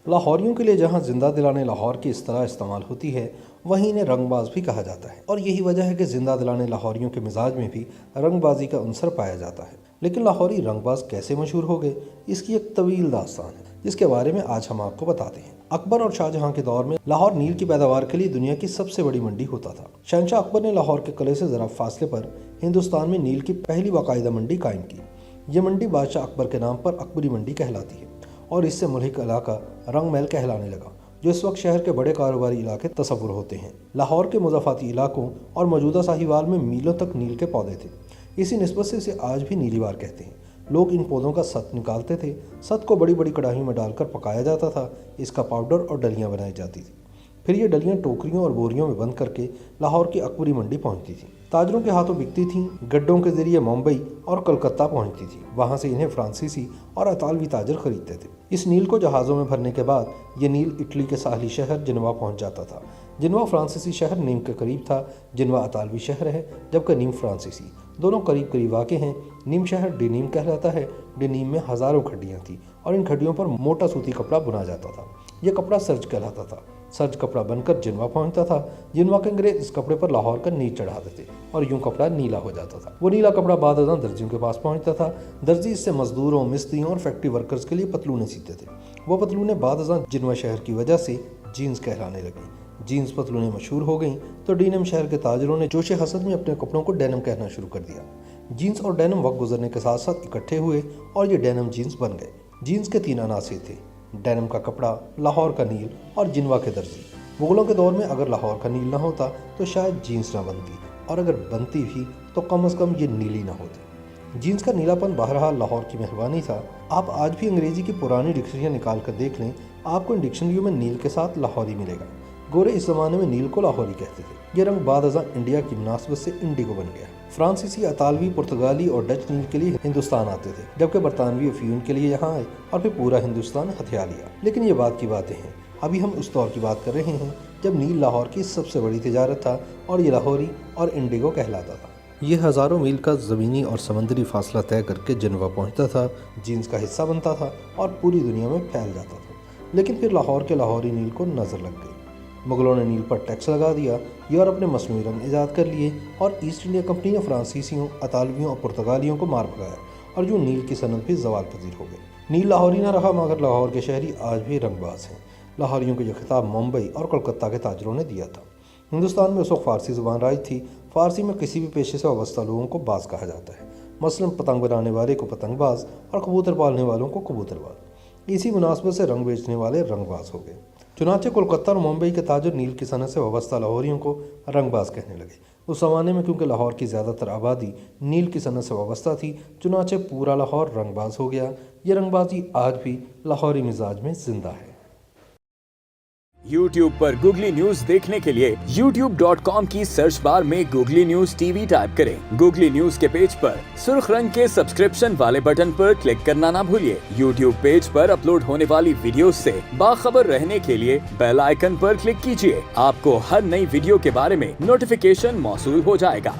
लाहौरियों के लिए जहां जिंदा दिलाने लाहौर की इस्तिलाह इस्तेमाल होती है, वहीं इन्हें रंगबाज भी कहा जाता है। और यही वजह है कि जिंदा दिलाने लाहौरियों के मिजाज में भी रंगबाजी का अंसर पाया जाता है। लेकिन लाहौरी रंगबाज कैसे मशहूर हो गए, इसकी एक तवील दास्तान है, जिसके बारे में आज हम आपको बताते हैं। अकबर और शाहजहां के दौर में लाहौर नील की पैदावार के लिए दुनिया की सबसे बड़ी मंडी होता था। शहंशाह अकबर ने लाहौर के किले से जरा फासले पर हिंदुस्तान में नील की पहली बाकायदा मंडी कायम की। ये मंडी बादशाह अकबर के नाम पर अकबरी मंडी कहलाती है और इससे मुल्क इलाका रंग महल कहलाने लगा, जो इस वक्त शहर के बड़े कारोबारी इलाके तस्वुर होते हैं। लाहौर के मुज़ाफ़ाती इलाकों और मौजूदा साहिवाल में मीलों तक नील के पौधे थे। इसी निस्बत से इसे आज भी नीलीवार कहते हैं। लोग इन पौधों का सत निकालते थे। सत को बड़ी बड़ी कढ़ाई में डालकर पकाया जाता था। इसका पाउडर और डलियाँ बनाई जाती थी। फिर ये डलियाँ टोकरियों और बोरियों में बंद करके लाहौर की अकबरी मंडी पहुंचती थी। ताजरों के हाथों बिकती थीं, गड्ढों के जरिए मुंबई और कलकत्ता पहुंचती थी। वहां से इन्हें फ्रांसीसी और अतालवी ताजर खरीदते थे। इस नील को जहाज़ों में भरने के बाद ये नील इटली के साहली शहर जिनवा पहुंच जाता था। जिनवा फ्रांसीसी शहर नीम के करीब था। जिनवा अतालवी शहर है, जबकि नीम फ्रांसीसी। दोनों करीब करीब वाक़ हैं। नीम शहर डिनीम कहलाता है। डिनीम में हज़ारों खड्डियाँ थीं और इन खड्डियों पर मोटा सूती कपड़ा बुना जाता था। यह कपड़ा सर्ज कहलाता था। सर्ज कपड़ा बनकर जिनवा पहुंचता था। जिनवा के अंग्रेज इस कपड़े पर लाहौर का नीच चढ़ाते थे और यूं कपड़ा नीला हो जाता था। वो नीला कपड़ा बाद अज़ां दर्जियों के पास पहुंचता था। दर्जी इससे मजदूरों, मिस्त्रियों और फैक्ट्री वर्कर्स के लिए पतलूनें सीते थे। वो पतलूनें बाद अज़ां जिनवा शहर की वजह से जीन्स कहलाने लगी। जीन्स पतलूनें मशहूर हो गईं तो डेनिम शहर के ताजरों ने जोश हसद में अपने कपड़ों को डेनिम कहना शुरू कर दिया। जीन्स और डेनिम वक्त गुजरने के साथ साथ इकट्ठे हुए और ये डेनिम जीन्स बन गए। जीन्स के 3 अनासिर थे: डेनिम का कपड़ा, लाहौर का नील और जिनवा के दर्जी। मुगलों के दौर में अगर लाहौर का नील ना होता तो शायद जीन्स ना बनती, और अगर बनती भी तो कम से कम ये नीली ना होती। जीन्स का नीलापन बहरहाल लाहौर की मेहरबानी था। आप आज भी अंग्रेजी की पुरानी डिक्शनरियाँ निकाल कर देख लें, आपको इन डिक्शनरियों में नील के साथ लाहौरी मिलेगा। गोरे इस ज़माने में नील को लाहौरी कहते थे। ये रंग बाद अज़ां इंडिया की मुनासबत से इंडिगो बन गया। फ्रांसीसी, अतालवी, पुर्तगाली और डच नील के लिए हिंदुस्तान आते थे, जबकि बरतानवी अफ्यून के लिए यहाँ आए और फिर पूरा हिंदुस्तान हथिया लिया। लेकिन ये बात की बातें हैं। अभी हम उस दौर की बात कर रहे हैं जब नील लाहौर की सबसे बड़ी तिजारत था और ये लाहौरी और इंडिगो कहलाता था। ये हज़ारों मील का ज़मीनी और समंदरी फासला तय करके जिनवा पहुँचता था, जीन्स का हिस्सा बनता था और पूरी दुनिया में फैल जाता था। लेकिन फिर लाहौर के लाहौरी नील को नज़र लग गई। मुगलों ने नील पर टैक्स लगा दिया। यूरोप ने मसनूई रंग ईजाद कर लिए और ईस्ट इंडिया कंपनी ने फ्रांसीसियों, अतालवियों और पुर्तगालियों को मार भगाया और यूँ नील की सनत भी ज़वाल पजीर हो गई। नील लाहौरी ना रहा, मगर लाहौर के शहरी आज भी रंगबाज हैं। लाहौरियों को यह खिताब मुंबई और कलकत्ता के ताजरों ने दिया था। हिंदुस्तान में उस वक्त फ़ारसी ज़ुबान राइज थी। फ़ारसी में किसी भी पेशे से वाबस्ता लोगों को बाज कहा जाता है। मसलन पतंग बनाने वाले को पतंगबाज और कबूतर पालने वालों को कबूतरबाज। इसी मुनासबत से रंग बेचने वाले रंगबाज हो गए। चुनाचे कोलकाता और मुंबई के ताजर नील की सनत से वाबस्ता लाहौरियों को रंगबाज कहने लगे। उस ज़माने में क्योंकि लाहौर की ज़्यादातर आबादी नील की सनत से वाबस्ता थी, चुनाचे पूरा लाहौर रंगबाज हो गया। ये रंगबाजी आज भी लाहौरी मिजाज में जिंदा है। YouTube पर गूगली न्यूज देखने के लिए youtube.com की सर्च बार में गूगली न्यूज टीवी टाइप करें। गूगली न्यूज के पेज पर सुर्ख रंग के सब्सक्रिप्शन वाले बटन पर क्लिक करना ना भूलिए। YouTube पेज पर अपलोड होने वाली वीडियोस से बाखबर रहने के लिए बेल आइकन पर क्लिक कीजिए। आपको हर नई वीडियो के बारे में नोटिफिकेशन मौसूल हो जाएगा।